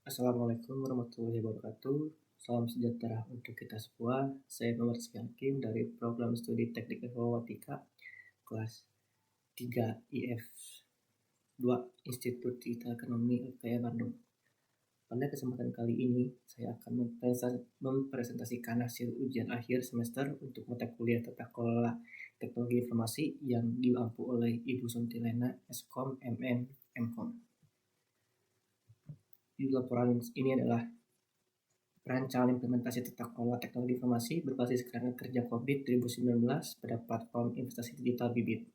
Assalamualaikum warahmatullahi wabarakatuh. Salam sejahtera untuk kita semua. Saya Muhammad Hakim dari program studi Teknik Informatika kelas 3 IF 2 Institut Digital Ekonomi UPI Bandung. Pada kesempatan kali ini, saya akan mempresentasikan hasil ujian akhir semester untuk mata kuliah Tata Kelola Teknologi Informasi yang diampu oleh Ibu Suntilena Eskom MM Mkom. Di laporan ini adalah perancangan implementasi tata kelola teknologi informasi berbasis kerangka kerja COVID 2019 pada platform investasi digital Bibit.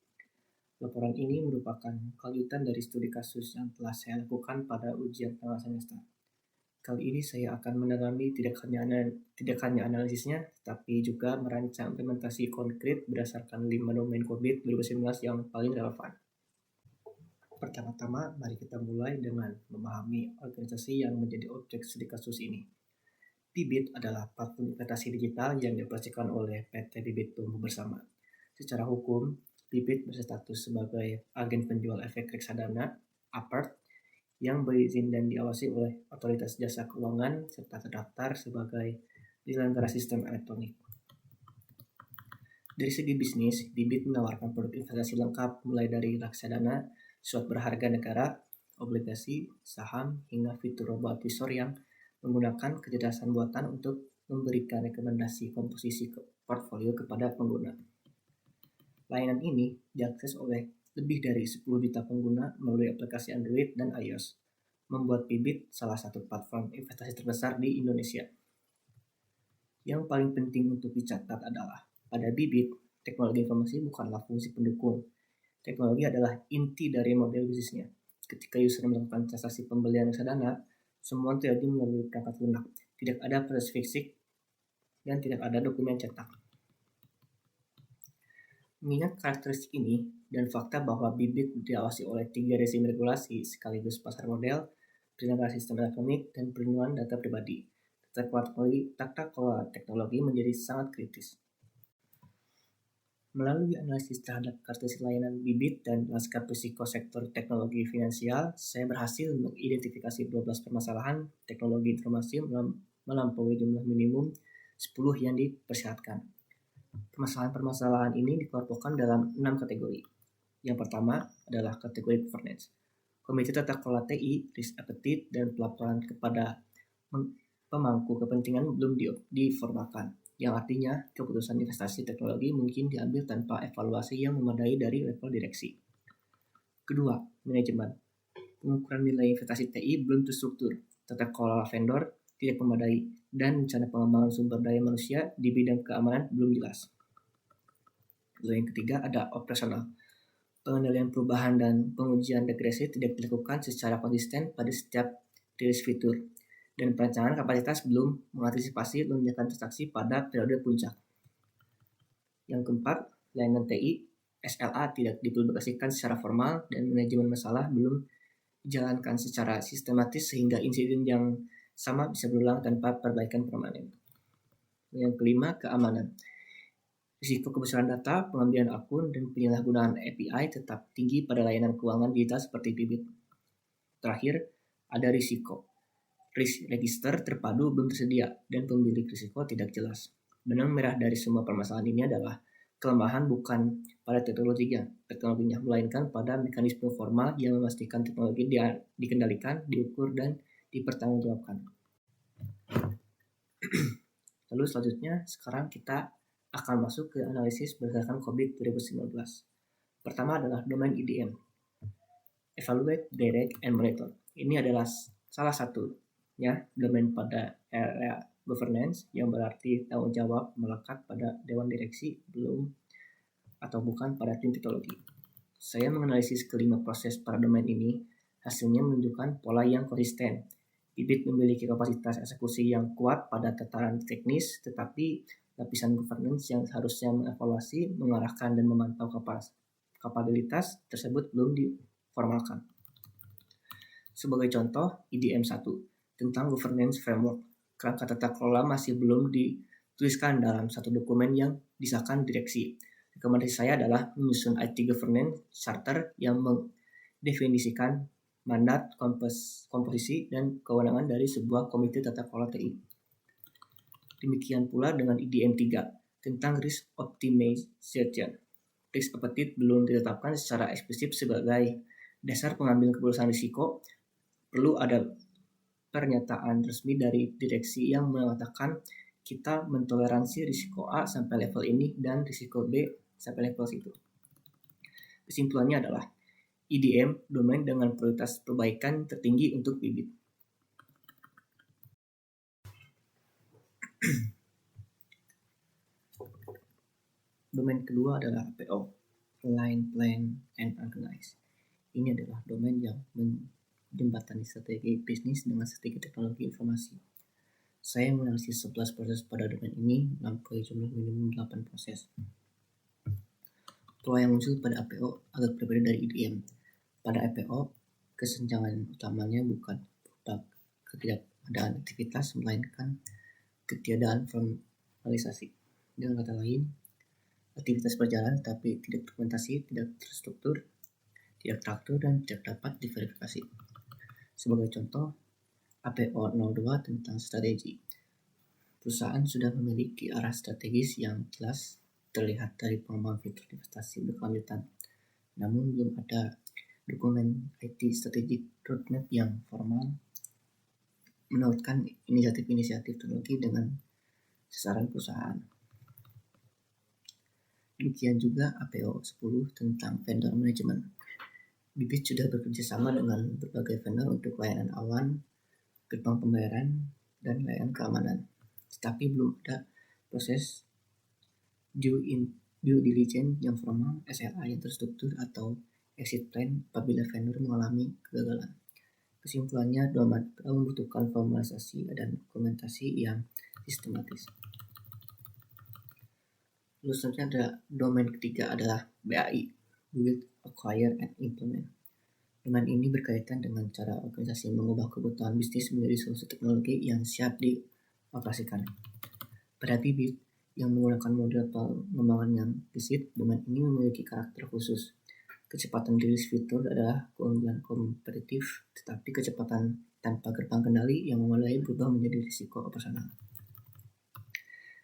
Laporan ini merupakan kelanjutan dari studi kasus yang telah saya lakukan pada ujian tengah semester. Kali ini saya akan mendalami tidak hanya analisisnya, tapi juga merancang implementasi konkret berdasarkan 5 domain COVID 2019 yang paling relevan. Pertama-tama, mari kita mulai dengan memahami organisasi yang menjadi objek studi kasus ini. Bibit adalah platform investasi digital yang dioperasikan oleh PT Bibit Tumbuh Bersama. Secara hukum, Bibit berstatus sebagai agen penjual efek reksadana (APERT) yang berizin dan diawasi oleh Otoritas Jasa Keuangan serta terdaftar sebagai penyelenggara sistem elektronik. Dari segi bisnis, Bibit menawarkan produk investasi lengkap mulai dari reksadana, surat berharga negara, obligasi, saham, hingga fitur robo-advisor yang menggunakan kecerdasan buatan untuk memberikan rekomendasi komposisi portfolio kepada pengguna. Layanan ini diakses oleh lebih dari 10 juta pengguna melalui aplikasi Android dan iOS, membuat Bibit salah satu platform investasi terbesar di Indonesia. Yang paling penting untuk dicatat adalah, pada Bibit, teknologi informasi bukanlah fungsi pendukung. Teknologi adalah inti dari model bisnisnya. Ketika user melakukan transaksi pembelian reksadana, semua terjadi melalui perangkat lunak, tidak ada proses fisik, dan tidak ada dokumen cetak. Mengingat karakteristik ini dan fakta bahwa Bibit diawasi oleh 3 rezim regulasi sekaligus pasar model, penyelenggara sistem elektronik, dan perlindungan data pribadi, tata kelola teknologi menjadi sangat kritis. Melalui analisis terhadap karakteristik layanan Bibit dan lanskap risiko sektor teknologi finansial, saya berhasil mengidentifikasi 12 permasalahan teknologi informasi melampaui jumlah minimum 10 yang dipersyaratkan. Permasalahan-permasalahan ini dikelompokkan dalam 6 kategori. Yang pertama adalah kategori governance. Komite Tata Kelola TI, risk appetite, dan pelaporan kepada pemangku kepentingan belum diformalkan, yang artinya keputusan investasi teknologi mungkin diambil tanpa evaluasi yang memadai dari level direksi. Kedua, manajemen. Pengukuran nilai investasi TI belum terstruktur, tata kelola vendor tidak memadai, dan rencana pengembangan sumber daya manusia di bidang keamanan belum jelas. Lalu yang ketiga ada operasional. Pengendalian perubahan dan pengujian regresi tidak dilakukan secara konsisten pada setiap rilis fitur, dan perancangan kapasitas belum mengantisipasi lonjakan transaksi pada periode puncak. Yang keempat, layanan TI SLA tidak dipublikasikan secara formal dan manajemen masalah belum dijalankan secara sistematis sehingga insiden yang sama bisa berulang tanpa perbaikan permanen. Yang kelima, keamanan. Risiko kebocoran data, pengambilan akun, dan penyalahgunaan API tetap tinggi pada layanan keuangan digital seperti Bibit. Terakhir, ada risiko. Risk register terpadu belum tersedia dan pemilik risiko tidak jelas. Benang merah dari semua permasalahan ini adalah kelemahan bukan pada teknologinya, melainkan pada mekanisme formal yang memastikan teknologi dikendalikan, diukur, dan dipertanggungjawabkan. Lalu selanjutnya, sekarang kita akan masuk ke analisis berdasarkan COVID 2019. Pertama adalah domain IDM. Evaluate, Direct, and Monitor. Ini adalah salah satu domain pada area governance yang berarti tanggung jawab melekat pada dewan direksi belum atau bukan pada tim teknologi. Saya menganalisis kelima proses pada domain ini, hasilnya menunjukkan pola yang konsisten. Bibit memiliki kapasitas eksekusi yang kuat pada tataran teknis, tetapi lapisan governance yang harusnya mengevaluasi, mengarahkan, dan memantau kapabilitas tersebut belum diformalkan. Sebagai contoh, IDM 1 tentang governance framework. Kerangka tata kelola masih belum dituliskan dalam satu dokumen yang disahkan direksi. Rekomendasi saya adalah menyusun IT governance charter yang mendefinisikan mandat, komposisi, dan kewenangan dari sebuah komite tata kelola TI. Demikian pula dengan IDM 3 tentang risk optimization. Risk appetite belum ditetapkan secara eksplisit sebagai dasar pengambilan keputusan risiko. Perlu ada pernyataan resmi dari direksi yang mengatakan kita mentoleransi risiko A sampai level ini dan risiko B sampai level situ. Kesimpulannya adalah IDM domain dengan prioritas perbaikan tertinggi untuk bibit. Domain kedua adalah APO, Align, Plan, and Organize. Ini adalah domain yang menjembatani strategi bisnis dengan strategi teknologi informasi. Saya menganalisis 11 proses pada domain ini melampaui jumlah minimum 8 proses. Pola yang muncul pada APO agak berbeda dari IDM. Pada APO, kesenjangan utamanya bukan berupa ketidakadaan aktivitas, melainkan ketiadaan formalisasi. Dengan kata lain, aktivitas berjalan tapi tidak dokumentasi, tidak terstruktur, tidak teratur, dan tidak dapat diverifikasi. Sebagai contoh, APO 02 tentang strategi. Perusahaan sudah memiliki arah strategis yang jelas terlihat dari pengembangan fitur investasi berkelanjutan. Namun belum ada dokumen IT strategic roadmap yang formal menautkan inisiatif teknologi dengan sasaran perusahaan. Demikian juga APO 10 tentang vendor management. Bibit sudah bekerja sama dengan berbagai vendor untuk layanan awan, gerbang pembayaran, dan layanan keamanan. Tetapi belum ada proses due diligence yang formal, SLA yang terstruktur, atau exit plan apabila vendor mengalami kegagalan. Kesimpulannya, domain membutuhkan formalisasi dan dokumentasi yang sistematis. Lalu selanjutnya ada domain ketiga adalah BAI, Build, Acquire, and Implement. Domain ini berkaitan dengan cara organisasi mengubah kebutuhan bisnis menjadi solusi teknologi yang siap dioperasikan. Pada bibit yang menggunakan model pengembangan yang gesit, domain ini memiliki karakter khusus. Kecepatan rilis fitur adalah keunggulan kompetitif, tetapi kecepatan tanpa gerbang kendali yang memadai berubah menjadi risiko operasional.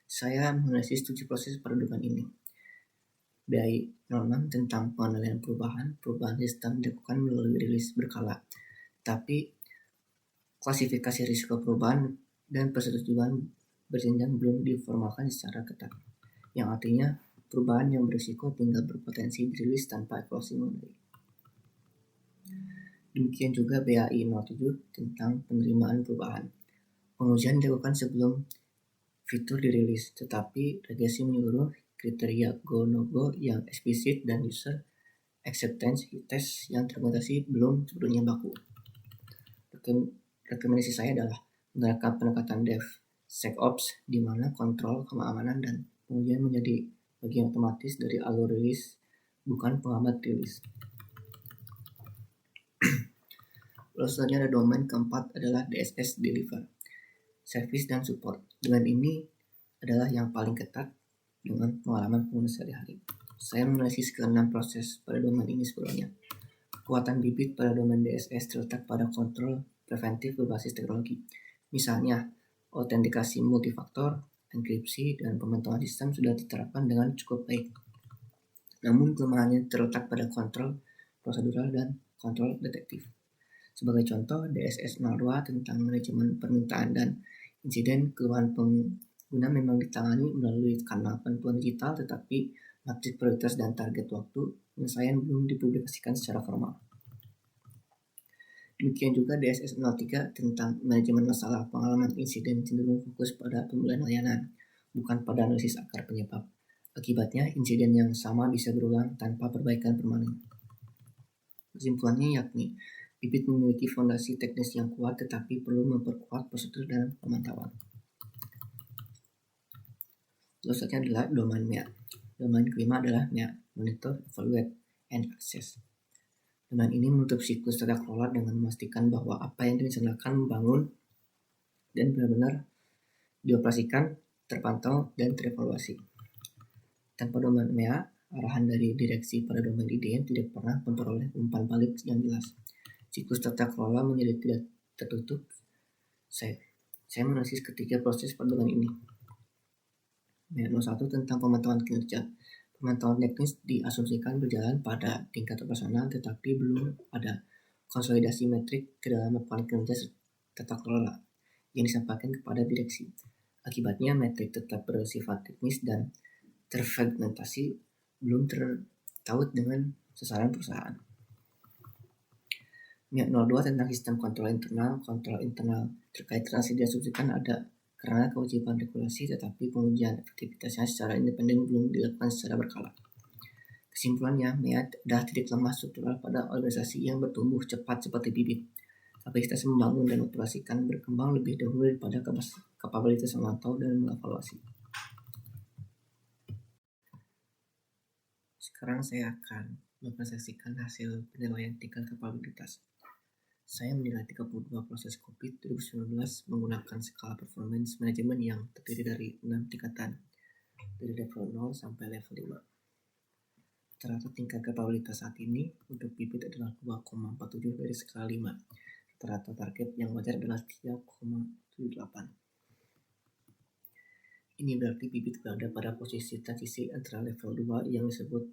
Saya menganalisis 7 proses pada domain ini. BAI 06 tentang pengendalian perubahan sistem dilakukan melalui rilis berkala. Tapi klasifikasi risiko perubahan dan persetujuan berjenjang belum diformalkan secara ketat. Yang artinya perubahan yang berisiko tinggal berpotensi dirilis tanpa evaluasi mengenai. Demikian juga BAI 07 tentang penerimaan perubahan. Pengujian dilakukan sebelum fitur dirilis, tetapi regresi menyeluruh, kriteria go no go yang eksplisit, dan user acceptance test yang terdokumentasi belum sepenuhnya baku. Rekomendasi saya adalah menggunakan pendekatan DevSecOps di mana kontrol keamanan dan pengujian menjadi bagian otomatis dari alur rilis, bukan penghambat rilis. Lalu selanjutnya ada domain keempat adalah DSS Deliver, Service dan Support. Domain ini adalah yang paling ketat dengan pengalaman pengguna sehari-hari. Saya menganalisis ke-6 proses pada domain ini sebelumnya. Kekuatan bibit pada domain DSS terletak pada kontrol preventif berbasis teknologi. Misalnya, autentikasi multifaktor, enkripsi, dan pemantauan sistem sudah diterapkan dengan cukup baik. Namun kelemahannya terletak pada kontrol prosedural dan kontrol detektif. Sebagai contoh, DSS 02 tentang manajemen permintaan dan insiden keluhan pengguna memang ditangani melalui kanal bantuan digital, tetapi matriks prioritas dan target waktu penyelesaian belum dipublikasikan secara formal. Demikian juga DSS 03 tentang manajemen masalah pengalaman insiden cenderung fokus pada pemulihan layanan, bukan pada analisis akar penyebab. Akibatnya, insiden yang sama bisa berulang tanpa perbaikan permanen. Kesimpulannya yakni, bibit memiliki fondasi teknis yang kuat tetapi perlu memperkuat prosedur dan pemantauan. Lalu selanjutnya adalah domain MEA. Domain kelima adalah MEA, Monitor, Evaluate, and Access. Domain ini menutup siklus tata kelola dengan memastikan bahwa apa yang direncanakan membangun dan benar-benar dioperasikan, terpantau, dan terevaluasi. Tanpa domain MEA, arahan dari direksi pada domain IDM tidak pernah memperoleh umpan balik yang jelas. Siklus tata kelola menjadi tidak tertutup. Saya menganalisis ketiga proses perdagangan ini. 01 tentang pemantauan kinerja. Pemantauan teknis diasumsikan berjalan pada tingkat operasional, tetapi belum ada konsolidasi metrik ke dalam laporan kinerja tata kelola yang disampaikan kepada direksi. Akibatnya, metrik tetap bersifat teknis dan terfragmentasi, belum tertaut dengan sasaran perusahaan. 02 tentang sistem kontrol internal. Kontrol internal terkait transaksi diasumsikan ada karena kewajiban regulasi, tetapi pengujian efektivitasnya secara independen belum dilakukan secara berkala. Kesimpulannya, MEA adalah titik lemah struktural pada organisasi yang bertumbuh cepat seperti bibit. Kapasitas membangun dan operasikan berkembang lebih dahulu daripada kapabilitas memantau dan mengevaluasi. Sekarang saya akan mempresentasikan hasil penilaian tingkat kapabilitas. Saya menilai 32 proses COVID 2019 menggunakan skala performance management yang terdiri dari 6 tingkatan, dari level 0 sampai level 5. Rata-rata tingkat kapabilitas saat ini untuk bibit adalah 2,47 dari skala 5. Rata-rata target yang wajar adalah 3,78. Ini berarti bibit berada pada posisi transisi antara level 2 yang disebut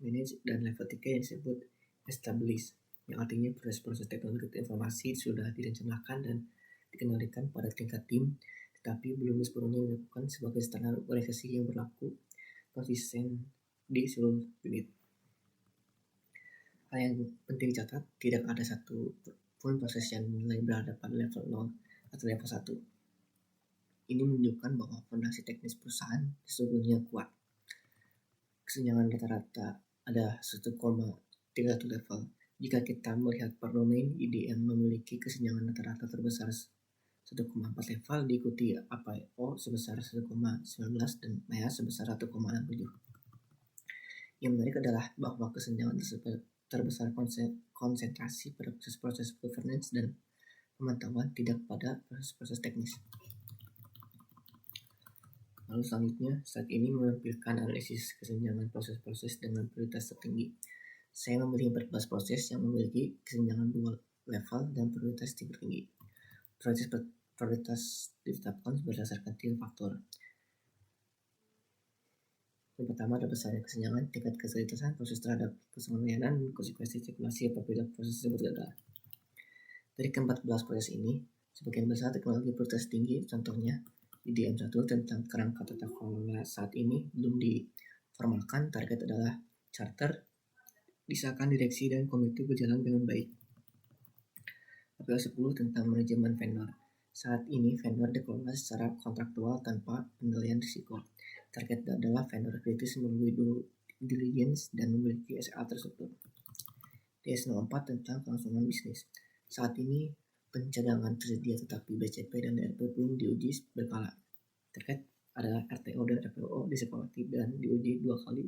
manage dan level 3 yang disebut establish, yang artinya proses-proses teknologi informasi sudah direncanakan dan dikendalikan pada tingkat tim, tetapi belum sepenuhnya dilakukan sebagai standar organisasi yang berlaku konsisten di seluruh unit. Hal yang penting dicatat, tidak ada satu pun proses yang nilai berada pada level 0 atau level 1. Ini menunjukkan bahwa fondasi teknis perusahaan sesungguhnya kuat. Kesenjangan rata-rata ada 1,31 level. Jika kita melihat per domain, IDM memiliki kesenjangan rata-rata terbesar 1,4 level, diikuti APO sebesar 1,19 dan MEA sebesar 1,67. Yang menarik adalah bahwa kesenjangan terbesar konsentrasi pada proses-proses governance dan pemantauan, tidak pada proses-proses teknis. Lalu selanjutnya, saat ini menampilkan analisis kesenjangan proses-proses dengan prioritas tertinggi. Saya memilih 14 proses yang memiliki kesenjangan 2 level dan prioritas tertinggi. Prioritas ditetapkan berdasarkan 3 faktor. Yang pertama ada besarnya kesenjangan tingkat kesulitan proses terhadap keseluruhan layanan dan konsekuensi spekulasi apabila proses tersebut gagal. Dari ke-14 proses ini, sebagian besar teknologi prioritas tinggi, contohnya IDM 1 tentang kerangka tata kelola saat ini belum diformalkan. Target adalah charter, disahkan direksi dan komite berjalan dengan baik. APO 10 tentang manajemen vendor. Saat ini vendor dikelola secara kontraktual tanpa penilaian risiko. Target adalah vendor kritis melalui due diligence dan memiliki SLA terstruktur. DS04 tentang kelangsungan bisnis. Saat ini pencadangan tersedia tetapi BCP dan DRP belum diuji berkala. Target adalah RTO dan RPO disepakati dan diuji 2 kali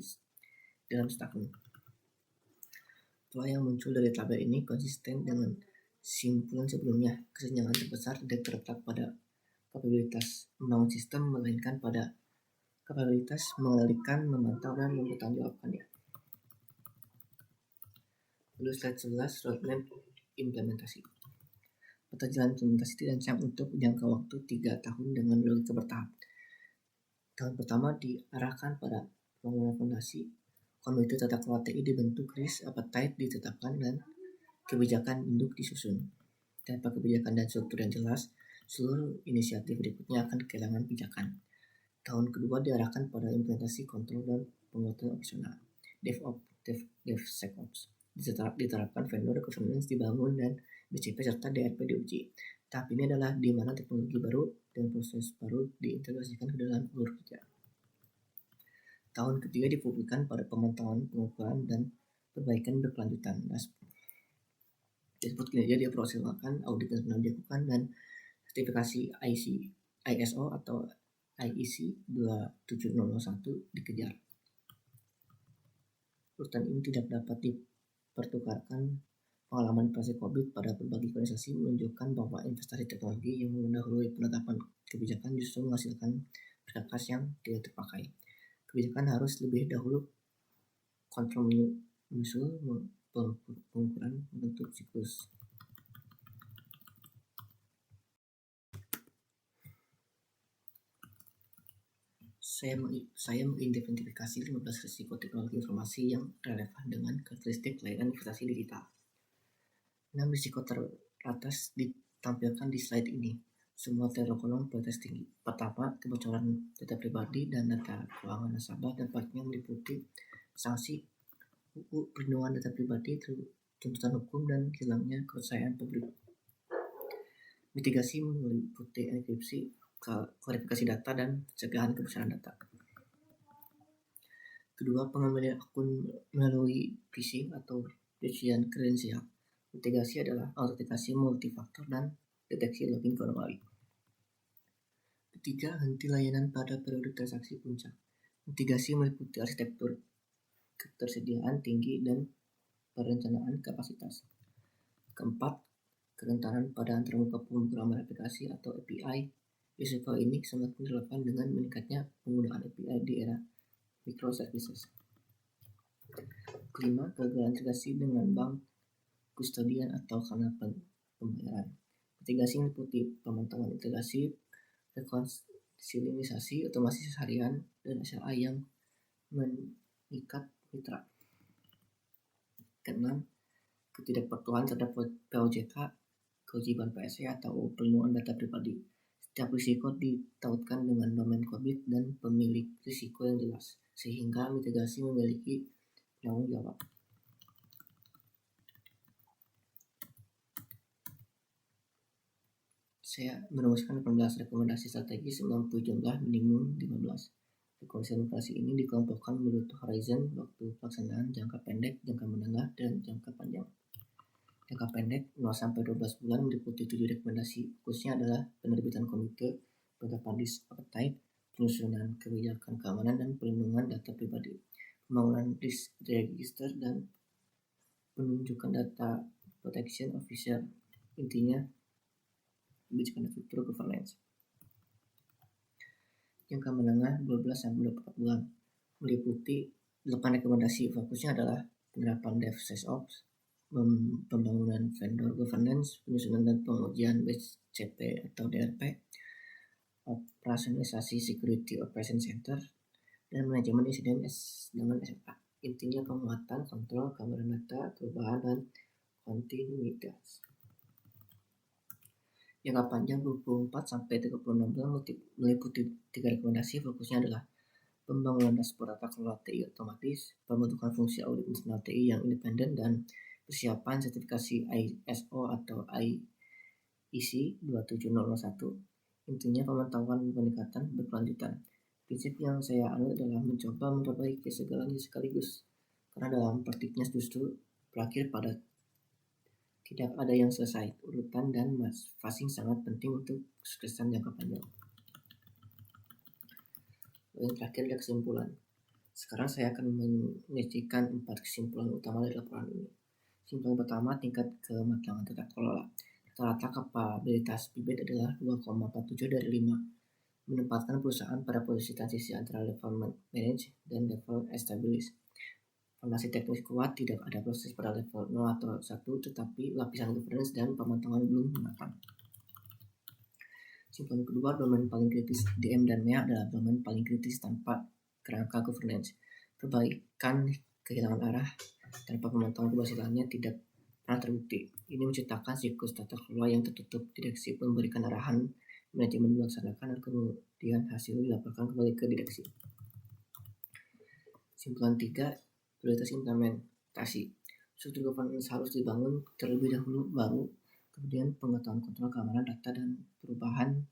dalam setahun. Pola yang muncul dari tabel ini konsisten dengan simpulan sebelumnya. Kesenjangan terbesar tidak terletak pada kapabilitas membangun sistem, melainkan pada kapabilitas mengendalikan, memantau, dan mempertanggungjawabkannya. Lalu slide 11, roadmap implementasi. Peta jalan implementasi dirancang untuk jangka waktu 3 tahun dengan logika bertahap. Tahun pertama diarahkan pada pembangunan fondasi, komite tata kelola TI dibentuk, risk appetite ditetapkan, dan kebijakan induk disusun. Tanpa kebijakan dan struktur yang jelas, seluruh inisiatif berikutnya akan kehilangan pijakan. Tahun kedua diarahkan pada implementasi kontrol dan penguatan operasional. DevSecOps. Diterapkan vendor governance dibangun dan BCP serta DRP diuji. Tahap ini adalah di mana teknologi baru dan proses baru diintegrasikan ke dalam alur kerja. Tahun ketiga difokuskan pada pemantauan, pengukuran, dan perbaikan berkelanjutan. Dashboard kinerja dioperasionalkan, audit nasional dilakukan, dan sertifikasi ISO atau IEC 27001 dikejar. Urutan ini tidak dapat dipertukarkan. Pengalaman pasca COVID pada berbagai organisasi menunjukkan bahwa investasi teknologi yang mendahului penetapan kebijakan justru menghasilkan berkas yang tidak terpakai. Kebijakan harus lebih dahulu kontrol menyusul pengukuran bentuk siklus. Saya mengidentifikasi 15 risiko teknologi informasi yang relevan dengan karakteristik layanan investasi digital. 6 risiko teratas ditampilkan di slide ini. Semua tergolong prioritas tinggi. Pertama, kebocoran data pribadi dan data keuangan nasabah dampaknya meliputi sanksi, perlindungan data pribadi, tuntutan hukum, dan hilangnya kepercayaan publik. Mitigasi meliputi enkripsi, klarifikasi data, dan pencegahan kebocoran data. Kedua, pengembalian akun melalui phishing atau pencucian kredensial. Mitigasi adalah autentikasi multifaktor dan deteksi login ke anomali. Ketiga, henti layanan pada periode transaksi puncak. Mitigasi meliputi arsitektur, ketersediaan tinggi, dan perencanaan kapasitas. Keempat, kerentanan pada antarmuka pemrograman aplikasi atau API. Risiko ini semakin relevan dengan meningkatnya penggunaan API di era microservices. Kelima, kegagalan integrasi dengan bank, kustodian, atau kanal pembayaran. Mitigasi meliputi pemantauan integrasi, rekonsiliasi, otomasi harian, dan SLA yang mengikat mitra. Keenam, ketidakpatuhan terhadap POJK, kewajiban PSE atau perlindungan data pribadi. Setiap risiko ditautkan dengan domain korbit dan pemilik risiko yang jelas, sehingga mitigasi memiliki tanggung jawab. Saya merumuskan 18 rekomendasi strategis melalui jumlah minimum 15. Rekomendasi ini dikelompokkan menurut horizon waktu pelaksanaan jangka pendek, jangka menengah, dan jangka panjang. Jangka pendek 0 sampai 12 bulan meliputi 7 rekomendasi. Fokusnya adalah penerbitan komite, penetapan risk appetite, penyusunan kebijakan keamanan dan perlindungan data pribadi, pembangunan risk register, dan penunjukan data protection officer. Intinya kebijakan struktur governance. Jangka menengah 12 sampai 24 bulan meliputi 8 rekomendasi. Fokusnya adalah penerapan DevSecOps, pembangunan vendor governance, penyusunan dan pengujian BCP atau DRP, operasionalisasi security operation center, dan manajemen insiden dengan SFA. Intinya penguatan kontrol keamanan data, perubahan, dan kontinuitas. Jangka panjang 24 sampai 36 bulan meliputi 3 rekomendasi. Fokusnya adalah pembangunan dashboard tata kelola TI otomatis, pembentukan fungsi audit internal TI yang independen, dan persiapan sertifikasi ISO atau IEC 27001. Intinya pemantauan peningkatan berkelanjutan. Prinsip yang saya anut adalah mencoba memperbaiki segalanya sekaligus, karena dalam praktiknya justru berakhir pada tidak ada yang selesai. Urutan dan phasing sangat penting untuk kesuksesan jangka panjang. Yang terakhir adalah kesimpulan. Sekarang saya akan menyajikan 4 kesimpulan utama dari laporan ini. Kesimpulan pertama, tingkat kematangan tata kelola. Rata-rata kapabilitas bibit adalah 2,47 dari 5, menempatkan perusahaan pada posisi transisi antara level manage dan level established. Fondasi teknis kuat, tidak ada proses pada level 0 atau 1, tetapi lapisan governance dan pemantauan belum matang. Kesimpulan kedua, domain paling kritis DM dan MEA adalah domain paling kritis tanpa kerangka governance. Perbaikan kehilangan arah tanpa pemantauan keberhasilannya tidak pernah terbukti. Ini menciptakan siklus tata kelola yang tertutup. Direksi pun memberikan arahan, manajemen melaksanakan, dan kemudian hasil dilaporkan kembali ke direksi. Kesimpulan 3, prioritas implementasi. Struktur governance harus dibangun terlebih dahulu, baru kemudian pengetahuan kontrol keamanan data dan perubahan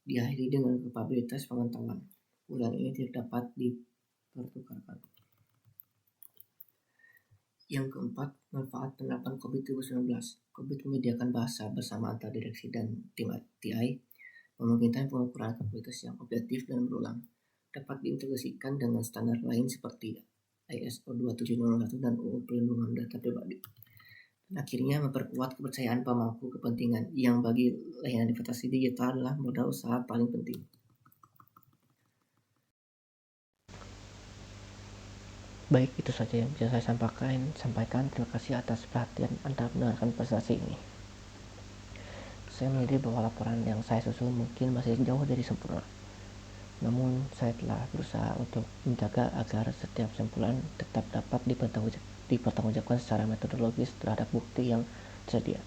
diakhiri dengan kapabilitas pemantauan. Urutan ini tidak dapat dipertukarkan. Yang keempat, manfaat penerapan COVID-19. COVID menyediakan bahasa bersama antar direksi dan tim TI, memungkinkan pengukuran kapabilitas yang objektif dan berulang. Dapat diintegrasikan dengan standar lain seperti ISO 27001 dan UU Perlindungan Data Pribadi. Dan akhirnya memperkuat kepercayaan pemangku kepentingan yang bagi layanan investasi digital adalah modal usaha paling penting. Baik, itu saja yang bisa saya sampaikan. Terima kasih atas perhatian Anda mendengarkan presentasi ini. Saya menyadari bahwa laporan yang saya susun mungkin masih jauh dari sempurna. Namun, saya telah berusaha untuk menjaga agar setiap sampulkan tetap dapat dipertanggungjawabkan secara metodologis terhadap bukti yang tersedia.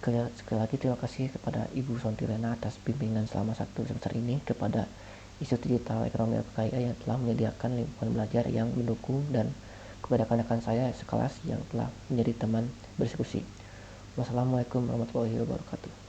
Sekali lagi terima kasih kepada Ibu Sontirena atas bimbingan selama 1 semester ini, kepada Institut Digital Ekonomi Berkarya yang telah menyediakan lingkungan belajar yang mendukung, dan kepada rekan-rekan saya sekelas yang telah menjadi teman berdiskusi. Wassalamualaikum warahmatullahi wabarakatuh.